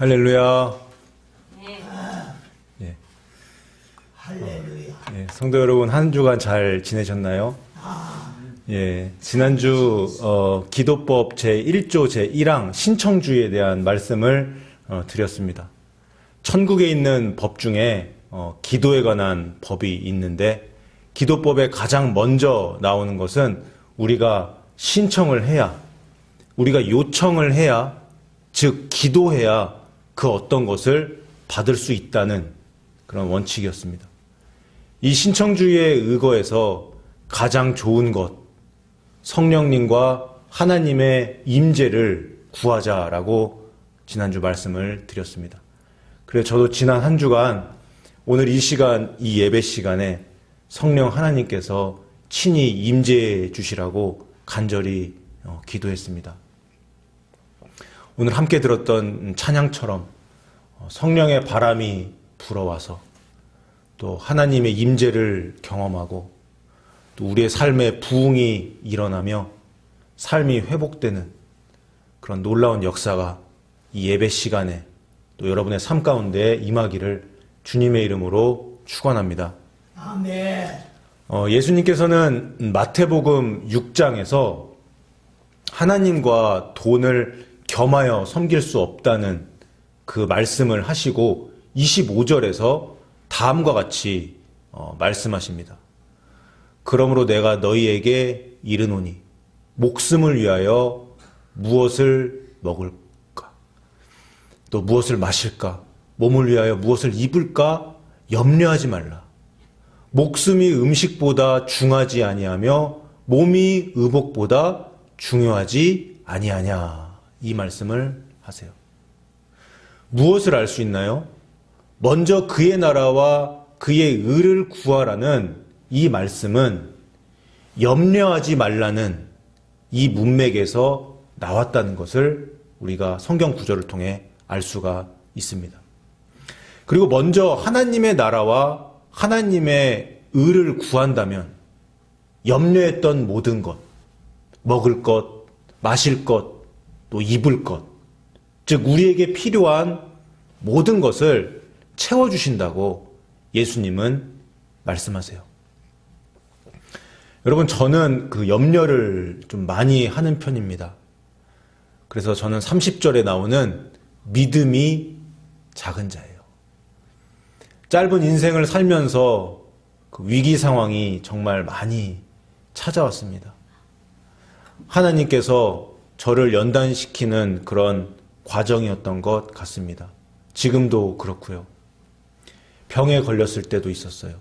할렐루야. 네. 예. 할렐루야. 예, 성도 여러분, 한 주간 잘 지내셨나요? 예, 지난주 기도법 제1조 제1항 신청주의에 대한 말씀을 드렸습니다. 천국에 있는 법 중에 기도에 관한 법이 있는데, 기도법에 가장 먼저 나오는 것은 우리가 신청을 해야, 우리가 요청을 해야, 즉 기도해야 그 어떤 것을 받을 수 있다는 그런 원칙이었습니다. 이 신청주의에 의거해서 가장 좋은 것, 성령님과 하나님의 임재를 구하자라고 지난주 말씀을 드렸습니다. 그래서 저도 지난 한 주간 오늘 이 시간, 이 예배 시간에 성령 하나님께서 친히 임재해 주시라고 간절히 기도했습니다. 오늘 함께 들었던 찬양처럼 성령의 바람이 불어와서 또 하나님의 임재를 경험하고 또 우리의 삶에 부흥이 일어나며 삶이 회복되는 그런 놀라운 역사가 이 예배 시간에 또 여러분의 삶 가운데 임하기를 주님의 이름으로 축원합니다. 아멘. 예수님께서는 마태복음 6장에서 하나님과 돈을 겸하여 섬길 수 없다는 그 말씀을 하시고 25절에서 다음과 같이 말씀하십니다. 그러므로 내가 너희에게 이르노니 목숨을 위하여 무엇을 먹을까? 또 무엇을 마실까? 몸을 위하여 무엇을 입을까? 염려하지 말라. 목숨이 음식보다 중하지 아니하며 몸이 의복보다 중요하지 아니하냐. 이 말씀을 하세요. 무엇을 알 수 있나요? 먼저 그의 나라와 그의 의를 구하라는 이 말씀은 염려하지 말라는 이 문맥에서 나왔다는 것을 우리가 성경 구절을 통해 알 수가 있습니다. 그리고 먼저 하나님의 나라와 하나님의 의를 구한다면 염려했던 모든 것, 먹을 것, 마실 것, 또 입을 것, 즉 우리에게 필요한 모든 것을 채워주신다고 예수님은 말씀하세요. 여러분, 저는 그 염려를 좀 많이 하는 편입니다. 그래서 저는 30절에 나오는 믿음이 작은 자예요. 짧은 인생을 살면서 그 위기 상황이 정말 많이 찾아왔습니다. 하나님께서 저를 연단시키는 그런 과정이었던 것 같습니다. 지금도 그렇고요. 병에 걸렸을 때도 있었어요.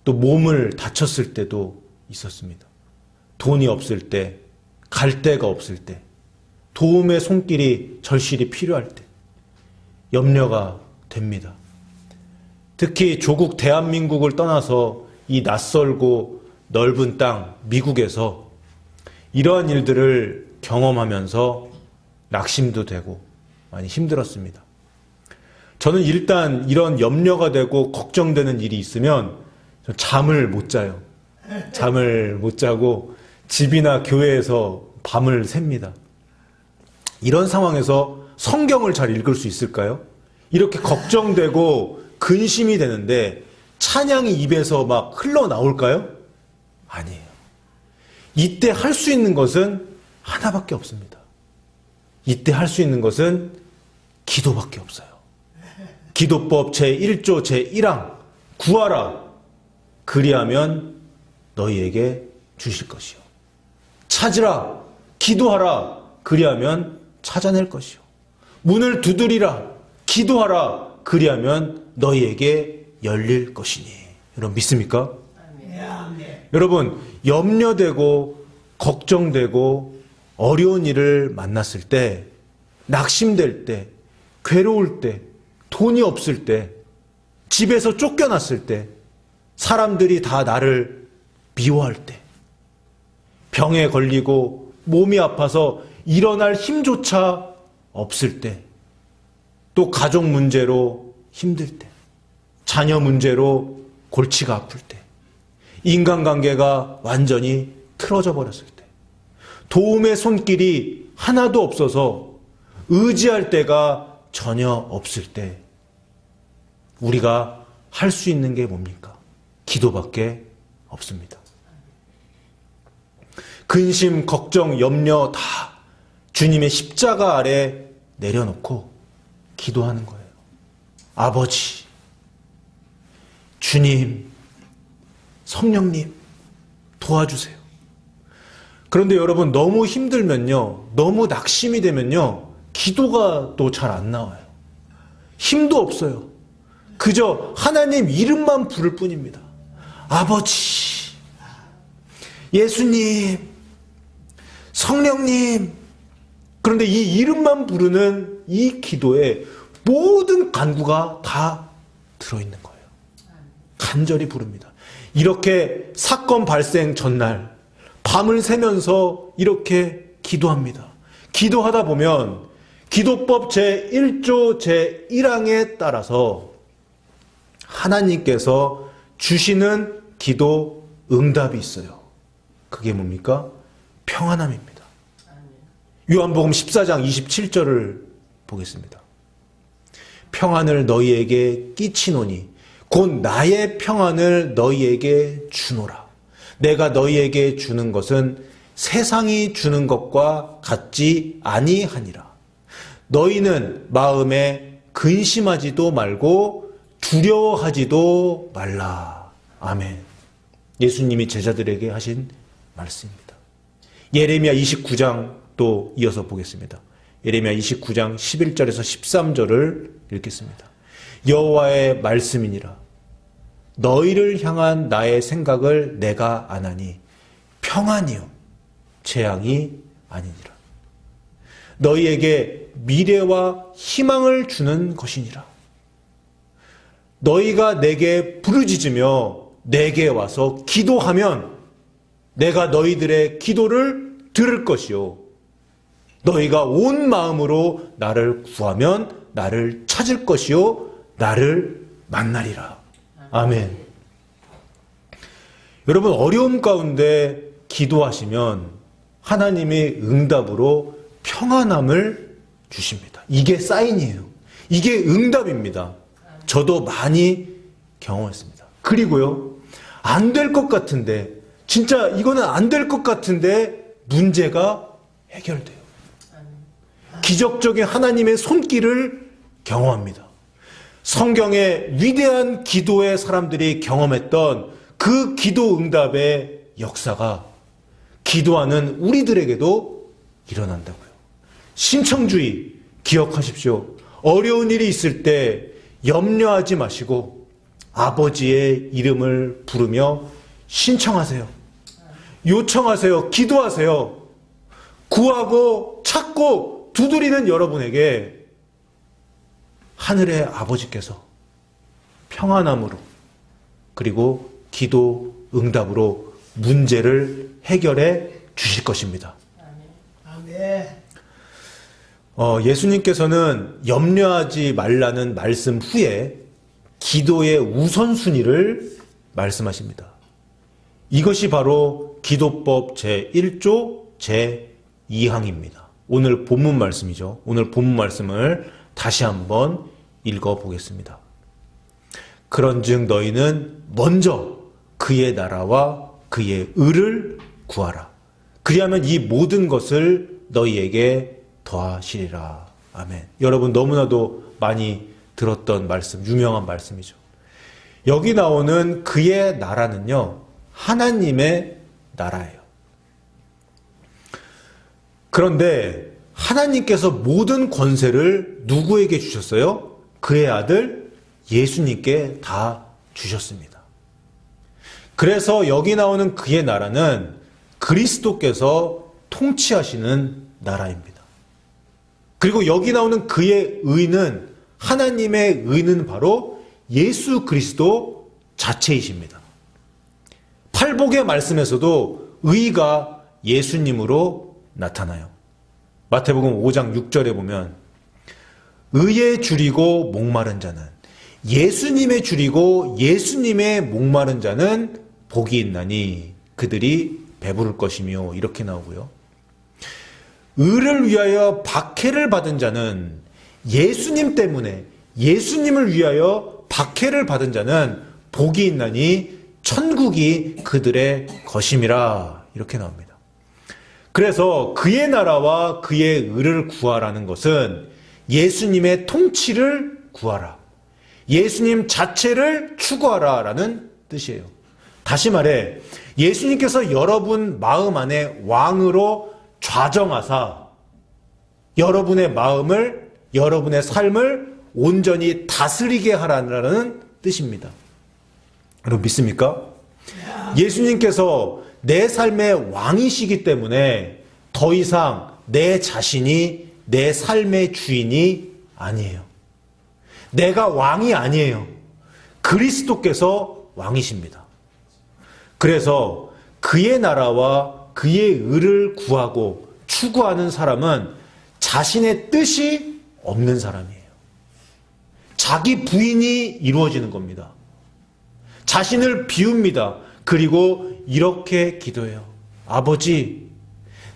또 몸을 다쳤을 때도 있었습니다. 돈이 없을 때, 갈 데가 없을 때, 도움의 손길이 절실히 필요할 때 염려가 됩니다. 특히 조국 대한민국을 떠나서 이 낯설고 넓은 땅 미국에서 이러한 일들을 경험하면서 낙심도 되고 많이 힘들었습니다. 저는 일단 이런 염려가 되고 걱정되는 일이 있으면 잠을 못 자요. 잠을 못 자고 집이나 교회에서 밤을 샙니다. 이런 상황에서 성경을 잘 읽을 수 있을까요? 이렇게 걱정되고 근심이 되는데 찬양이 입에서 막 흘러나올까요? 아니에요. 이때 할 수 있는 것은 하나밖에 없습니다. 이때 할 수 있는 것은 기도밖에 없어요. 기도법 제1조 제1항 구하라 그리하면 너희에게 주실 것이요. 찾으라 기도하라 그리하면 찾아낼 것이요. 문을 두드리라 기도하라 그리하면 너희에게 열릴 것이니. 여러분 믿습니까? 아멘. 여러분 염려되고 걱정되고 어려운 일을 만났을 때, 낙심될 때, 괴로울 때, 돈이 없을 때, 집에서 쫓겨났을 때, 사람들이 다 나를 미워할 때, 병에 걸리고 몸이 아파서 일어날 힘조차 없을 때, 또 가족 문제로 힘들 때, 자녀 문제로 골치가 아플 때, 인간관계가 완전히 틀어져 버렸을 때, 도움의 손길이 하나도 없어서 의지할 때가 전혀 없을 때 우리가 할 수 있는 게 뭡니까? 기도밖에 없습니다. 근심, 걱정, 염려 다 주님의 십자가 아래 내려놓고 기도하는 거예요. 아버지, 주님, 성령님 도와주세요. 그런데 여러분 너무 힘들면요, 너무 낙심이 되면요, 기도가 또 잘 안 나와요. 힘도 없어요. 그저 하나님 이름만 부를 뿐입니다. 아버지, 예수님, 성령님. 그런데 이 이름만 부르는 이 기도에 모든 간구가 다 들어있는 거예요. 간절히 부릅니다. 이렇게 사건 발생 전날 밤을 새면서 이렇게 기도합니다. 기도하다 보면 기도법 제1조 제1항에 따라서 하나님께서 주시는 기도 응답이 있어요. 그게 뭡니까? 평안함입니다. 요한복음 14장 27절을 보겠습니다. 평안을 너희에게 끼치노니 곧 나의 평안을 너희에게 주노라. 내가 너희에게 주는 것은 세상이 주는 것과 같지 아니하니라. 너희는 마음에 근심하지도 말고 두려워하지도 말라. 아멘. 예수님이 제자들에게 하신 말씀입니다. 예레미야 29장 또 이어서 보겠습니다. 예레미야 29장 11절에서 13절을 읽겠습니다. 여호와의 말씀이니라. 너희를 향한 나의 생각을 내가 아나니 평안이요 재앙이 아니니라. 너희에게 미래와 희망을 주는 것이니라. 너희가 내게 부르짖으며 내게 와서 기도하면 내가 너희들의 기도를 들을 것이요 너희가 온 마음으로 나를 구하면 나를 찾을 것이요 나를 만나리라. 아멘. 여러분 어려움 가운데 기도하시면 하나님의 응답으로 평안함을 주십니다. 이게 사인이에요. 이게 응답입니다. 저도 많이 경험했습니다. 그리고요, 안 될 것 같은데, 진짜 이거는 안 될 것 같은데 문제가 해결돼요. 기적적인 하나님의 손길을 경험합니다. 성경의 위대한 기도의 사람들이 경험했던 그 기도 응답의 역사가 기도하는 우리들에게도 일어난다고요. 신청주의 기억하십시오. 어려운 일이 있을 때 염려하지 마시고 아버지의 이름을 부르며 신청하세요. 요청하세요. 기도하세요. 구하고 찾고 두드리는 여러분에게 하늘의 아버지께서 평안함으로 그리고 기도 응답으로 문제를 해결해 주실 것입니다. 아멘. 예수님께서는 염려하지 말라는 말씀 후에 기도의 우선순위를 말씀하십니다. 이것이 바로 기도법 제1조 제2항입니다. 오늘 본문 말씀이죠. 오늘 본문 말씀을 다시 한번 읽어보겠습니다. 그런즉 너희는 먼저 그의 나라와 그의 의를 구하라. 그리하면 이 모든 것을 너희에게 더하시리라. 아멘. 여러분 너무나도 많이 들었던 말씀, 유명한 말씀이죠. 여기 나오는 그의 나라는요, 하나님의 나라예요. 그런데 하나님께서 모든 권세를 누구에게 주셨어요? 그의 아들 예수님께 다 주셨습니다. 그래서 여기 나오는 그의 나라는 그리스도께서 통치하시는 나라입니다. 그리고 여기 나오는 그의 의는, 하나님의 의는 바로 예수 그리스도 자체이십니다. 팔복의 말씀에서도 의가 예수님으로 나타나요. 마태복음 5장 6절에 보면 의에 줄이고 목마른 자는, 예수님의 줄이고 예수님의 목마른 자는 복이 있나니 그들이 배부를 것이며, 이렇게 나오고요. 의를 위하여 박해를 받은 자는 예수님 때문에 예수님을 위하여 박해를 받은 자는 복이 있나니 천국이 그들의 것임이라. 이렇게 나옵니다. 그래서 그의 나라와 그의 의를 구하라는 것은 예수님의 통치를 구하라, 예수님 자체를 추구하라 라는 뜻이에요. 다시 말해 예수님께서 여러분 마음 안에 왕으로 좌정하사 여러분의 마음을, 여러분의 삶을 온전히 다스리게 하라는 뜻입니다. 여러분 믿습니까? 예수님께서 내 삶의 왕이시기 때문에 더 이상 내 자신이 내 삶의 주인이 아니에요. 내가 왕이 아니에요. 그리스도께서 왕이십니다. 그래서 그의 나라와 그의 의를 구하고 추구하는 사람은 자신의 뜻이 없는 사람이에요. 자기 부인이 이루어지는 겁니다. 자신을 비웁니다. 그리고 이렇게 기도해요. 아버지,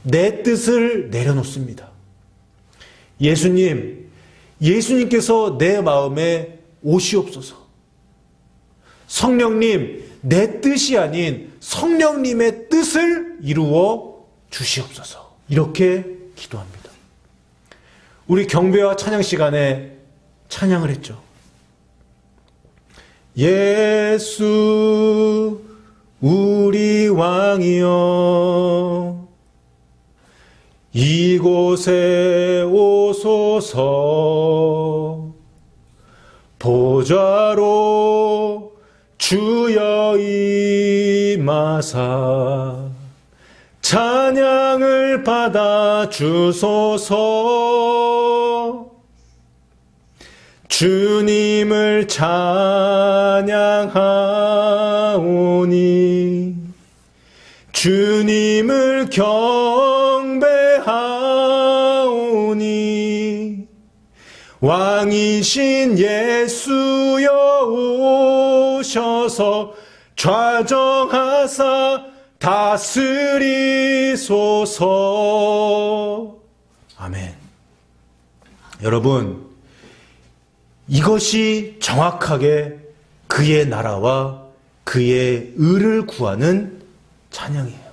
내 뜻을 내려놓습니다. 예수님께서 내 마음에 오시옵소서. 성령님, 내 뜻이 아닌 성령님의 뜻을 이루어 주시옵소서. 이렇게 기도합니다. 우리 경배와 찬양 시간에 찬양을 했죠. 예수 우리 왕이여 이곳에 오소서. 보좌로 주여 임하사 찬양을 받아 주소서. 주님을 찬양하오니 주님을 경배하오니 왕이신 예수여 오셔서 좌정하사 다스리소서. 아멘. 여러분, 이것이 정확하게 그의 나라와 그의 의를 구하는 찬양이에요.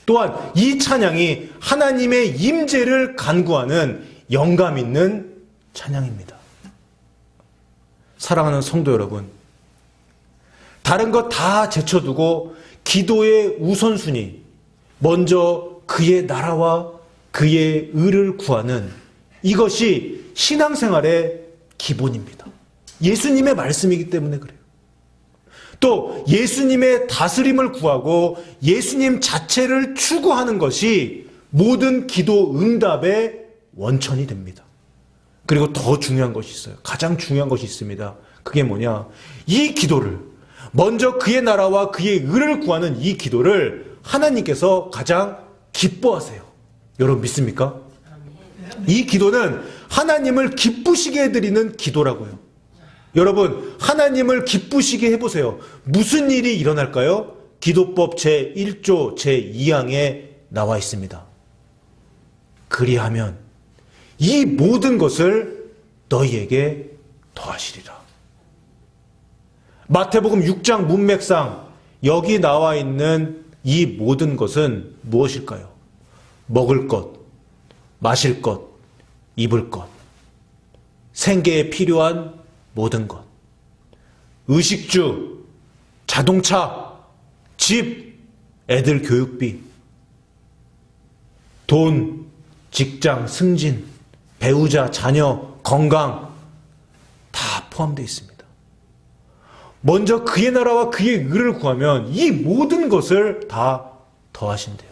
또한 이 찬양이 하나님의 임재를 간구하는 영감 있는 찬양입니다. 사랑하는 성도 여러분, 다른 것 다 제쳐두고 기도의 우선순위, 먼저 그의 나라와 그의 의를 구하는 이것이 신앙생활의 기본입니다. 예수님의 말씀이기 때문에 그래요. 또 예수님의 다스림을 구하고 예수님 자체를 추구하는 것이 모든 기도 응답의 원천이 됩니다. 그리고 더 중요한 것이 있어요. 가장 중요한 것이 있습니다. 그게 뭐냐? 이 기도를, 먼저 그의 나라와 그의 의를 구하는 이 기도를 하나님께서 가장 기뻐하세요. 여러분 믿습니까? 이 기도는 하나님을 기쁘시게 해드리는 기도라고요. 여러분, 하나님을 기쁘시게 해보세요. 무슨 일이 일어날까요? 기도법 제1조 제2항에 나와 있습니다. 그리하면 이 모든 것을 너희에게 더하시리라. 마태복음 6장 문맥상 여기 나와 있는 이 모든 것은 무엇일까요? 먹을 것, 마실 것, 입을 것, 생계에 필요한 모든 것, 의식주, 자동차, 집, 애들 교육비, 돈, 직장, 승진, 배우자, 자녀, 건강 다 포함되어 있습니다. 먼저 그의 나라와 그의 의를 구하면 이 모든 것을 다 더하신대요.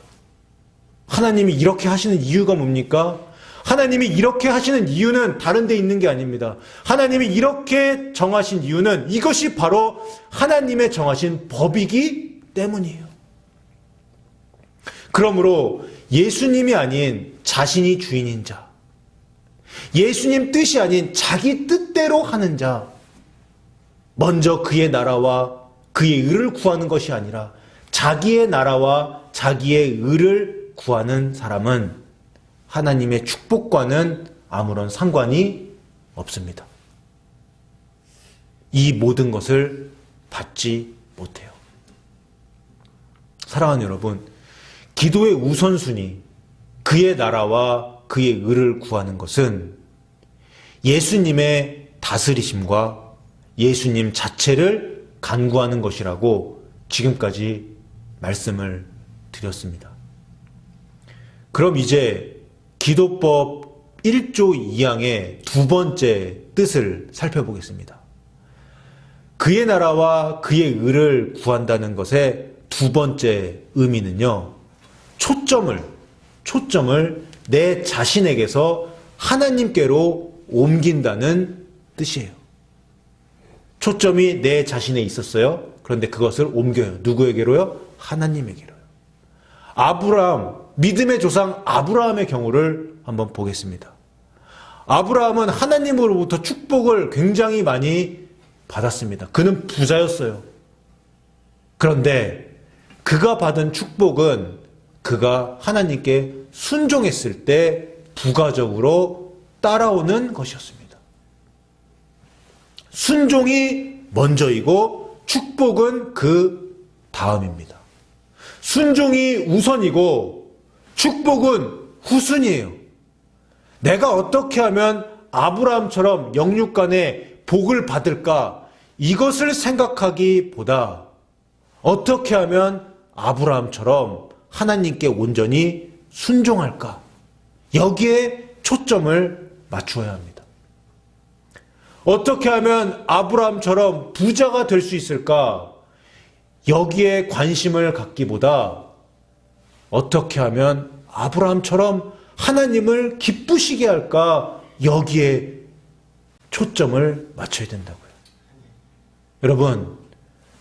하나님이 이렇게 하시는 이유가 뭡니까? 하나님이 이렇게 하시는 이유는 다른 데 있는 게 아닙니다. 하나님이 이렇게 정하신 이유는 이것이 바로 하나님의 정하신 법이기 때문이에요. 그러므로 예수님이 아닌 자신이 주인인 자, 예수님 뜻이 아닌 자기 뜻대로 하는 자, 먼저 그의 나라와 그의 의를 구하는 것이 아니라 자기의 나라와 자기의 의를 구하는 사람은 하나님의 축복과는 아무런 상관이 없습니다. 이 모든 것을 받지 못해요. 사랑하는 여러분, 기도의 우선순위, 그의 나라와 그의 의를 구하는 것은 예수님의 다스리심과 예수님 자체를 간구하는 것이라고 지금까지 말씀을 드렸습니다. 그럼 이제 기도법 1조 2항의 두 번째 뜻을 살펴보겠습니다. 그의 나라와 그의 의를 구한다는 것의 두 번째 의미는요, 초점을 내 자신에게서 하나님께로 옮긴다는 뜻이에요. 초점이 내 자신에 있었어요. 그런데 그것을 옮겨요. 누구에게로요? 하나님에게로요. 믿음의 조상 아브라함의 경우를 한번 보겠습니다. 아브라함은 하나님으로부터 축복을 굉장히 많이 받았습니다. 그는 부자였어요. 그런데 그가 받은 축복은 그가 하나님께 순종했을 때 부가적으로 따라오는 것이었습니다. 순종이 먼저이고 축복은 그 다음입니다. 순종이 우선이고 축복은 후순이에요. 내가 어떻게 하면 아브라함처럼 영육간에 복을 받을까? 이것을 생각하기보다 어떻게 하면 아브라함처럼 하나님께 온전히 순종할까? 여기에 초점을 맞추어야 합니다. 어떻게 하면 아브라함처럼 부자가 될 수 있을까? 여기에 관심을 갖기보다 어떻게 하면 아브라함처럼 하나님을 기쁘시게 할까? 여기에 초점을 맞춰야 된다고요. 여러분,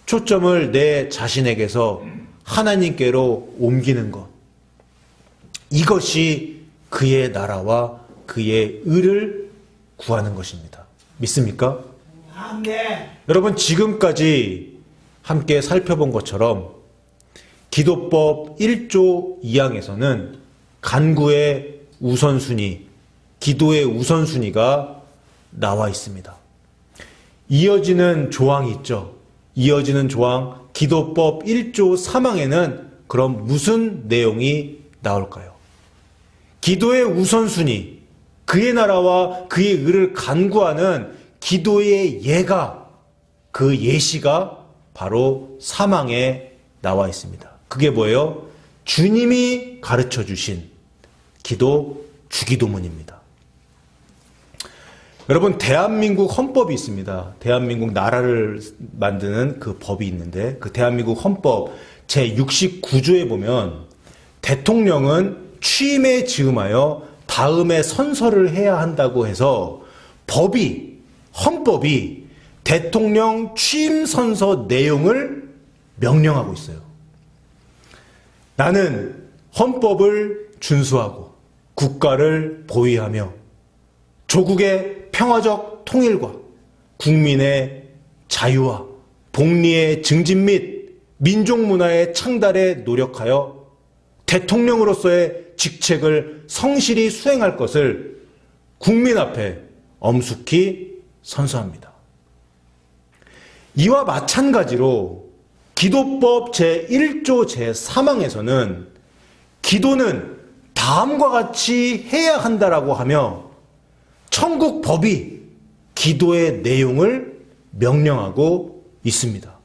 초점을 내 자신에게서 하나님께로 옮기는 것, 이것이 그의 나라와 그의 의를 구하는 것입니다. 믿습니까? 아멘. 여러분, 지금까지 함께 살펴본 것처럼 기도법 1조 2항에서는 간구의 우선순위, 기도의 우선순위가 나와 있습니다. 이어지는 조항이 있죠. 이어지는 조항, 기도법 1조 3항에는 그럼 무슨 내용이 나올까요? 기도의 우선순위, 그의 나라와 그의 의를 간구하는 기도의 예가, 그 예시가 바로 3항에 나와 있습니다. 그게 뭐예요? 주님이 가르쳐 주신 기도 주기도문입니다. 여러분, 대한민국 헌법이 있습니다. 대한민국 나라를 만드는 그 법이 있는데, 그 대한민국 헌법 제69조에 보면 대통령은 취임에 즈음하여 다음에 선서를 해야 한다고 해서 헌법이 대통령 취임 선서 내용을 명령하고 있어요. 나는 헌법을 준수하고 국가를 보위하며 조국의 평화적 통일과 국민의 자유와 복리의 증진 및 민족 문화의 창달에 노력하여 대통령으로서의 직책을 성실히 수행할 것을 국민 앞에 엄숙히 선서합니다. 이와 마찬가지로 기도법 제1조 제3항에서는 기도는 다음과 같이 해야 한다라고 하며 천국 법이 기도의 내용을 명령하고 있습니다.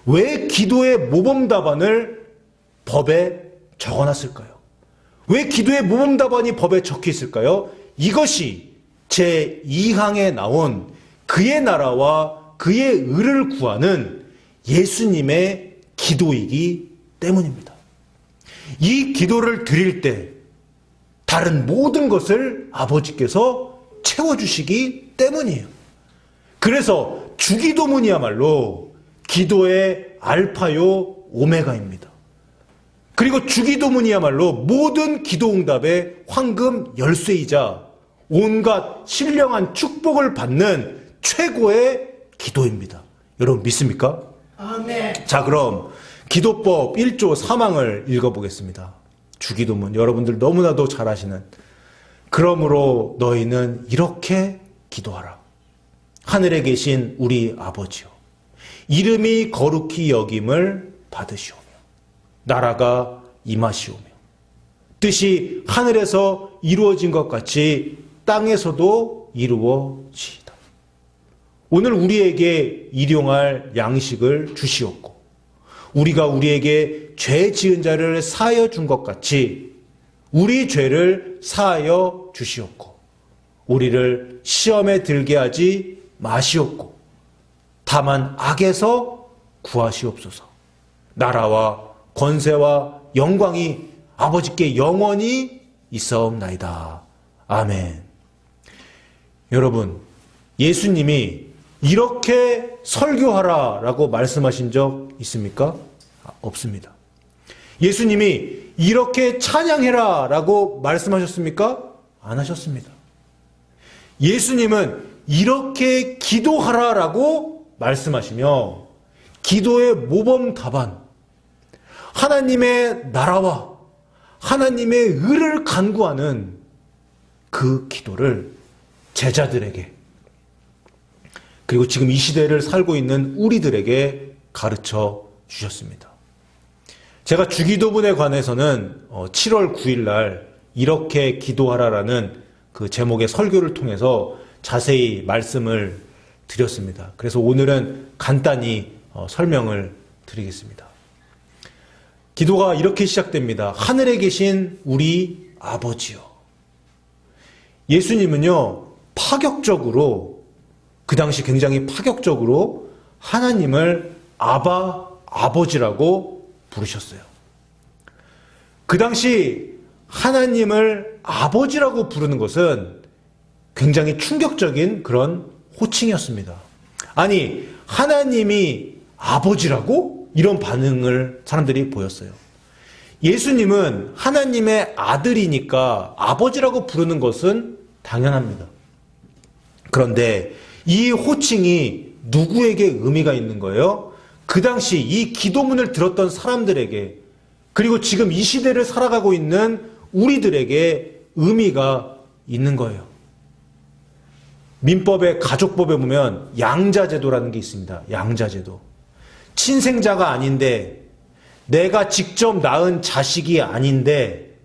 왜 기도의 모범 답안을 법에 적어놨을까요? 왜 기도의 모범 답안이 법에 적혀 있을까요? 이것이 제2항에 나온 그의 나라와 그의 의를 구하는 예수님의 기도이기 때문입니다. 이 기도를 드릴 때 다른 모든 것을 아버지께서 채워주시기 때문이에요. 그래서 주기도문이야말로 기도의 알파요 오메가입니다. 그리고 주기도문이야말로 모든 기도응답의 황금 열쇠이자 온갖 신령한 축복을 받는 최고의 기도입니다. 여러분 믿습니까? 아멘. 자, 그럼 기도법 1조 3항을 읽어보겠습니다. 주기도문, 여러분들 너무나도 잘 아시는 그러므로 너희는 이렇게 기도하라. 하늘에 계신 우리 아버지요, 이름이 거룩히 여김을 받으시오며 나라가 임하시오며 뜻이 하늘에서 이루어진 것 같이 땅에서도 이루어지이다. 오늘 우리에게 일용할 양식을 주시옵고 우리가 우리에게 죄 지은 자를 사하여 준 것 같이 우리 죄를 사하여 주시옵고 우리를 시험에 들게 하지 마시옵고 다만 악에서 구하시옵소서. 나라와 권세와 영광이 아버지께 영원히 있사옵나이다. 아멘. 여러분, 예수님이 이렇게 설교하라라고 말씀하신 적 있습니까? 없습니다. 예수님이 이렇게 찬양해라라고 말씀하셨습니까? 안 하셨습니다. 예수님은 이렇게 기도하라라고 말씀하시며 기도의 모범 답안, 하나님의 나라와 하나님의 의를 간구하는 그 기도를 제자들에게 그리고 지금 이 시대를 살고 있는 우리들에게 가르쳐 주셨습니다. 제가 주기도문에 관해서는 7월 9일 날 이렇게 기도하라라는 그 제목의 설교를 통해서 자세히 말씀을 드렸습니다. 그래서 오늘은 간단히 설명을 드리겠습니다. 기도가 이렇게 시작됩니다. 하늘에 계신 우리 아버지요. 예수님은요, 파격적으로, 그 당시 굉장히 파격적으로 하나님을 아버지라고 부르셨어요. 그 당시 하나님을 아버지라고 부르는 것은 굉장히 충격적인 그런 호칭이었습니다. 아니, 하나님이 아버지라고? 이런 반응을 사람들이 보였어요. 예수님은 하나님의 아들이니까 아버지라고 부르는 것은 당연합니다. 그런데 이 호칭이 누구에게 의미가 있는 거예요? 그 당시 이 기도문을 들었던 사람들에게, 그리고 지금 이 시대를 살아가고 있는 우리들에게 의미가 있는 거예요. 민법의 가족법에 보면 양자제도라는 게 있습니다. 양자제도. 친생자가 아닌데, 내가 직접 낳은 자식이 아닌데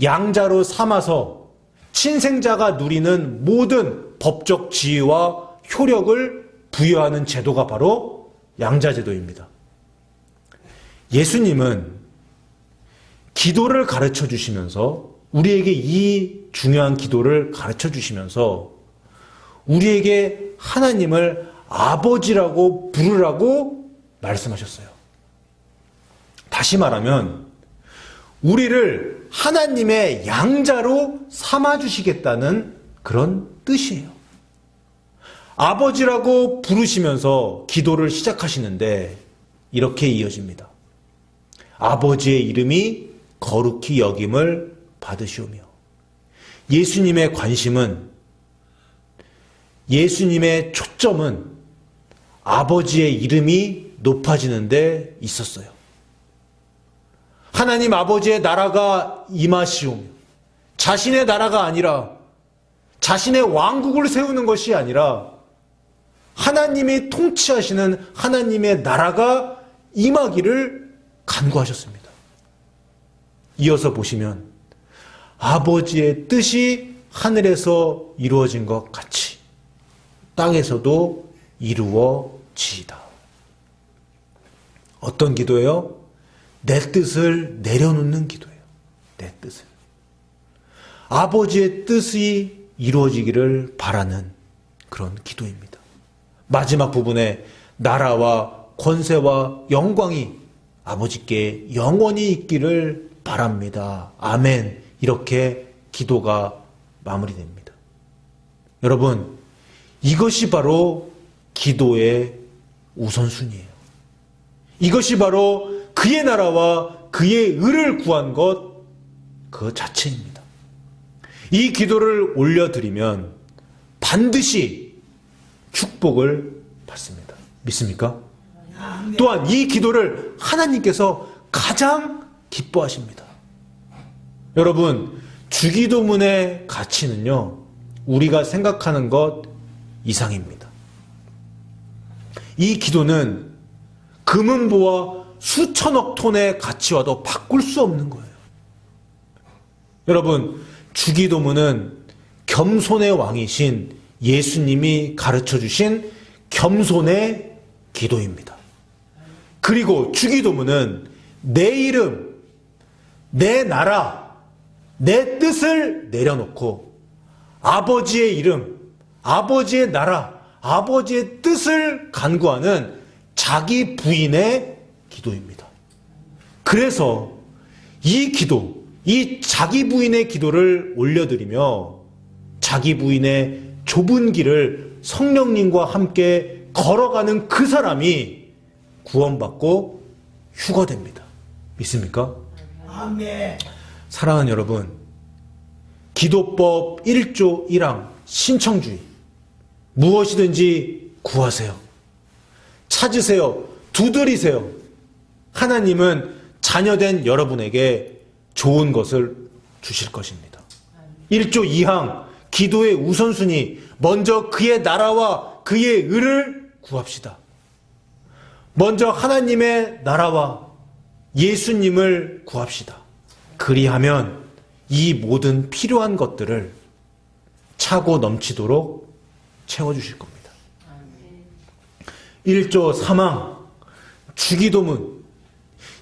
양자로 삼아서 친생자가 누리는 모든 법적 지위와 효력을 부여하는 제도가 바로 양자제도입니다. 예수님은 기도를 가르쳐 주시면서, 우리에게 이 중요한 기도를 가르쳐 주시면서 우리에게 하나님을 아버지라고 부르라고 말씀하셨어요. 다시 말하면 우리를 하나님의 양자로 삼아주시겠다는 그런 뜻이에요. 아버지라고 부르시면서 기도를 시작하시는데 이렇게 이어집니다. 아버지의 이름이 거룩히 여김을 받으시오며. 예수님의 관심은, 예수님의 초점은 아버지의 이름이 높아지는 데 있었어요. 하나님 아버지의 나라가 임하시오며, 자신의 나라가 아니라 자신의 왕국을 세우는 것이 아니라 하나님이 통치하시는 하나님의 나라가 임하기를 간구하셨습니다. 이어서 보시면 아버지의 뜻이 하늘에서 이루어진 것 같이 땅에서도 이루어지이다. 어떤 기도예요? 내 뜻을 내려놓는 기도예요. 내 뜻을. 아버지의 뜻이 이루어지기를 바라는 그런 기도입니다. 마지막 부분에 나라와 권세와 영광이 아버지께 영원히 있기를 바랍니다. 아멘. 이렇게 기도가 마무리됩니다. 여러분, 이것이 바로 기도의 우선순위예요. 이것이 바로 그의 나라와 그의 의를 구한 것 그 자체입니다. 이 기도를 올려드리면 반드시 축복을 받습니다. 믿습니까? 또한 이 기도를 하나님께서 가장 기뻐하십니다. 여러분, 주기도문의 가치는요, 우리가 생각하는 것 이상입니다. 이 기도는 금은보와 수천억 톤의 가치와도 바꿀 수 없는 거예요. 여러분, 주기도문은 겸손의 왕이신 예수님이 가르쳐 주신 겸손의 기도입니다. 그리고 주기도문은 내 이름, 내 나라, 내 뜻을 내려놓고 아버지의 이름, 아버지의 나라, 아버지의 뜻을 간구하는 자기 부인의 기도입니다. 그래서 이 기도, 이 자기 부인의 기도를 올려드리며 자기 부인의 좁은 길을 성령님과 함께 걸어가는 그 사람이 구원받고 휴거됩니다. 믿습니까? 아멘. 사랑하는 여러분, 기도법 1조 1항 신청주의, 무엇이든지 구하세요. 찾으세요. 두드리세요. 하나님은 자녀된 여러분에게 좋은 것을 주실 것입니다. 1조 2항 기도의 우선순위, 먼저 그의 나라와 그의 의를 구합시다. 먼저 하나님의 나라와 예수님을 구합시다. 그리하면 이 모든 필요한 것들을 차고 넘치도록 채워주실 겁니다. 1조 3항 주기도문,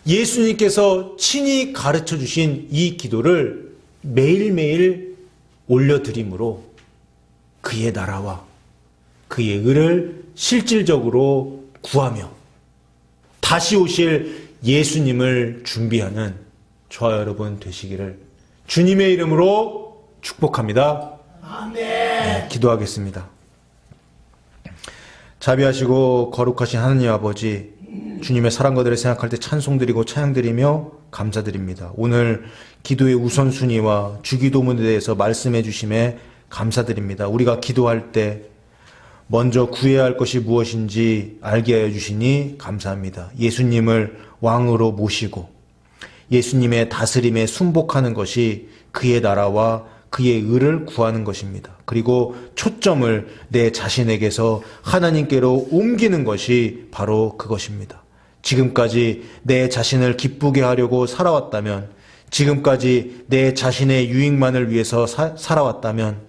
예수님께서 친히 가르쳐 주신 이 기도를 매일매일 올려드림으로 그의 나라와 그의 의를 실질적으로 구하며 다시 오실 예수님을 준비하는 저와 여러분 되시기를 주님의 이름으로 축복합니다. 아멘. 네, 기도하겠습니다. 자비하시고 거룩하신 하나님 아버지, 주님의 사랑과 들을 생각할 때 찬송드리고 찬양드리며 감사드립니다. 오늘 기도의 우선순위와 주기도문에 대해서 말씀해 주심에 감사드립니다. 우리가 기도할 때 먼저 구해야 할 것이 무엇인지 알게 하여 주시니 감사합니다. 예수님을 왕으로 모시고 예수님의 다스림에 순복하는 것이 그의 나라와 그의 의를 구하는 것입니다. 그리고 초점을 내 자신에게서 하나님께로 옮기는 것이 바로 그것입니다. 지금까지 내 자신을 기쁘게 하려고 살아왔다면, 지금까지 내 자신의 유익만을 위해서 살아왔다면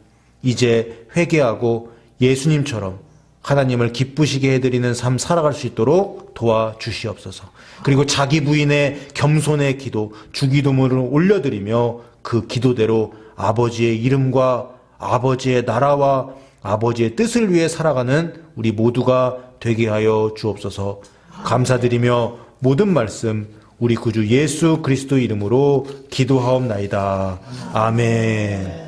이제 회개하고 예수님처럼 하나님을 기쁘시게 해드리는 삶 살아갈 수 있도록 도와주시옵소서. 그리고 자기 부인의 겸손의 기도, 주기도문을 올려드리며 그 기도대로 아버지의 이름과 아버지의 나라와 아버지의 뜻을 위해 살아가는 우리 모두가 되게 하여 주옵소서. 감사드리며 모든 말씀 우리 구주 예수 그리스도 이름으로 기도하옵나이다. 아멘.